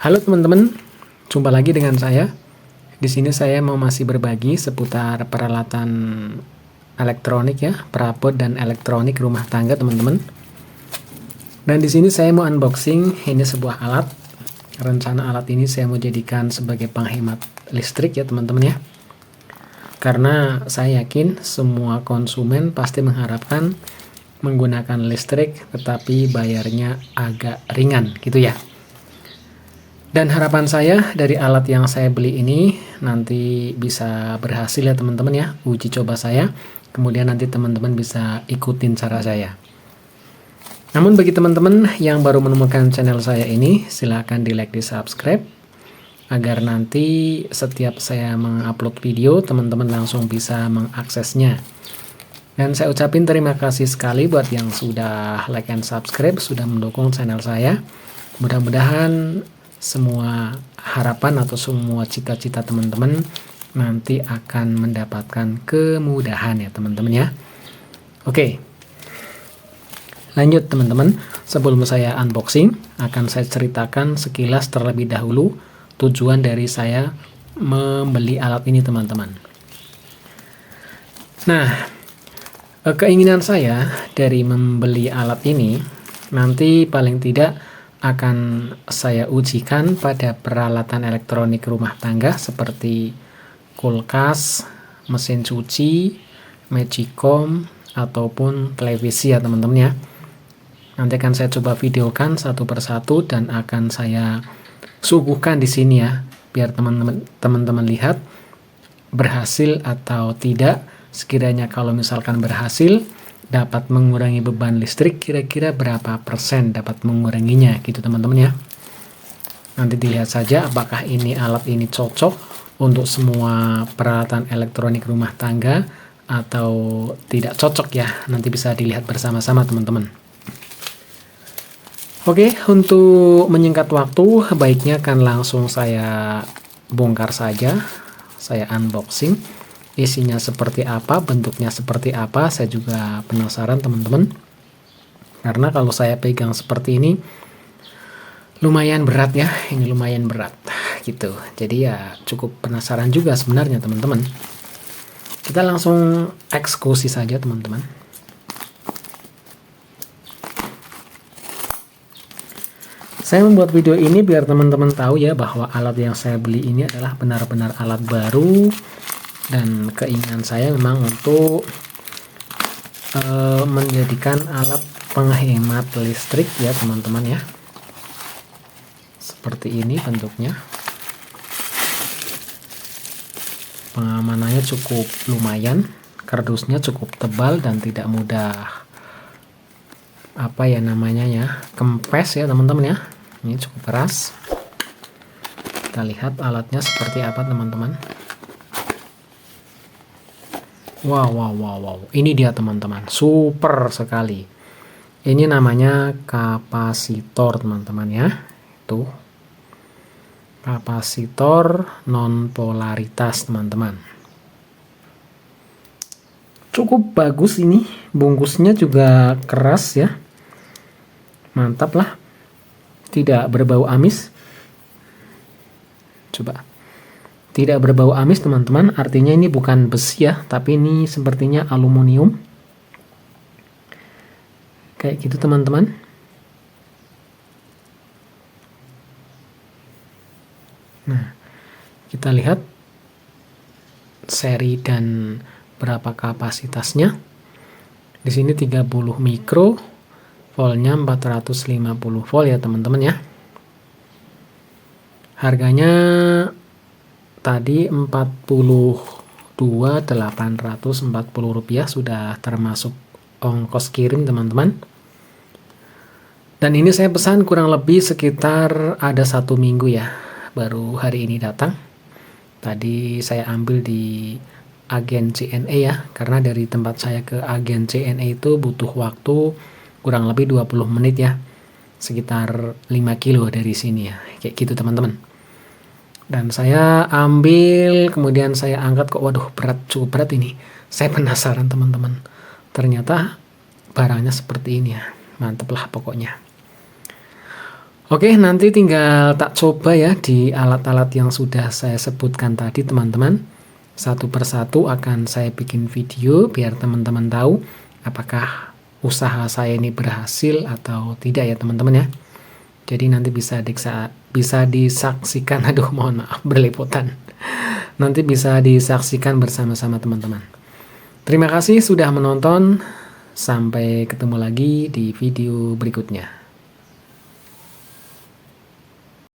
Halo teman-teman, jumpa lagi dengan saya. Di sini saya masih berbagi seputar peralatan elektronik ya, perabot dan elektronik rumah tangga teman-teman. Dan di sini saya mau unboxing ini sebuah alat. Rencana alat ini saya mau jadikan sebagai penghemat listrik ya teman-teman ya. Karena saya yakin semua konsumen pasti mengharapkan menggunakan listrik tetapi bayarnya agak ringan gitu ya. Dan harapan saya dari alat yang saya beli ini nanti bisa berhasil ya teman-teman ya, uji coba saya. Kemudian nanti teman-teman bisa ikutin cara saya. Namun bagi teman-teman yang baru menemukan channel saya ini, silahkan di like, di subscribe, agar nanti setiap saya mengupload video, teman-teman langsung bisa mengaksesnya. Dan saya ucapin terima kasih sekali buat yang sudah like and subscribe, sudah mendukung channel saya. Mudah-mudahan semua harapan atau semua cita-cita teman-teman nanti akan mendapatkan kemudahan ya teman-teman ya. Oke, lanjut teman-teman. Sebelum saya unboxing, akan saya ceritakan sekilas terlebih dahulu tujuan dari saya membeli alat ini teman-teman. Nah, keinginan saya dari membeli alat ini nanti paling tidak akan saya ujikan pada peralatan elektronik rumah tangga seperti kulkas, mesin cuci, magicom, ataupun televisi ya teman-teman ya. Nanti akan saya coba videokan satu persatu dan akan saya suguhkan di sini ya, biar teman-teman lihat berhasil atau tidak. Sekiranya kalau misalkan berhasil, dapat mengurangi beban listrik kira-kira berapa persen dapat menguranginya gitu teman-teman ya. Nanti dilihat saja apakah ini alat ini cocok untuk semua peralatan elektronik rumah tangga atau tidak cocok ya. Nanti bisa dilihat bersama-sama teman-teman. Oke, untuk menyingkat waktu, baiknya kan langsung saya bongkar saja. Saya unboxing. Isinya seperti apa, bentuknya seperti apa, saya juga penasaran teman-teman. Karena kalau saya pegang seperti ini, lumayan berat ya. Ini lumayan berat gitu. Jadi ya cukup penasaran juga sebenarnya teman-teman. Kita langsung eksekusi saja teman-teman. Saya membuat video ini biar teman-teman tahu ya bahwa alat yang saya beli ini adalah benar-benar alat baru, dan keinginan saya memang untuk menjadikan alat penghemat listrik ya teman-teman ya. Seperti ini bentuknya. Pengamanannya cukup lumayan, kardusnya cukup tebal dan tidak mudah kempes ya teman-teman ya. Ini cukup keras. Kita lihat alatnya seperti apa teman-teman. Wow. Ini dia teman-teman. Super sekali. Ini namanya kapasitor teman-teman ya. Tuh. Kapasitor non polaritas teman-teman. Cukup bagus ini. Bungkusnya juga keras ya. Mantap lah. Tidak berbau amis. Coba. Tidak berbau amis teman-teman, artinya ini bukan besi ya, tapi ini sepertinya aluminium. Kayak gitu teman-teman. Nah, kita lihat seri dan berapa kapasitasnya. Di sini 30 mikro, voltnya 450 volt ya teman-teman ya. Harganya tadi Rp42.840 sudah termasuk ongkos kirim teman-teman. Dan ini saya pesan kurang lebih sekitar ada 1 minggu ya, baru hari ini datang. Tadi saya ambil di agen CNE ya, karena dari tempat saya ke agen CNE itu butuh waktu kurang lebih 20 menit ya, sekitar 5 kilo dari sini ya, kayak gitu teman-teman. Dan saya ambil, kemudian saya angkat kok, waduh cukup berat ini. Saya penasaran teman-teman, ternyata barangnya seperti ini ya, mantep lah pokoknya. Oke, nanti tinggal tak coba ya di alat-alat yang sudah saya sebutkan tadi teman-teman. Satu persatu akan saya bikin video biar teman-teman tahu apakah usaha saya ini berhasil atau tidak ya teman-teman ya. Jadi nanti bisa disaksikan, aduh mohon maaf berlepotan. Nanti bisa disaksikan bersama-sama teman-teman. Terima kasih sudah menonton. Sampai ketemu lagi di video berikutnya.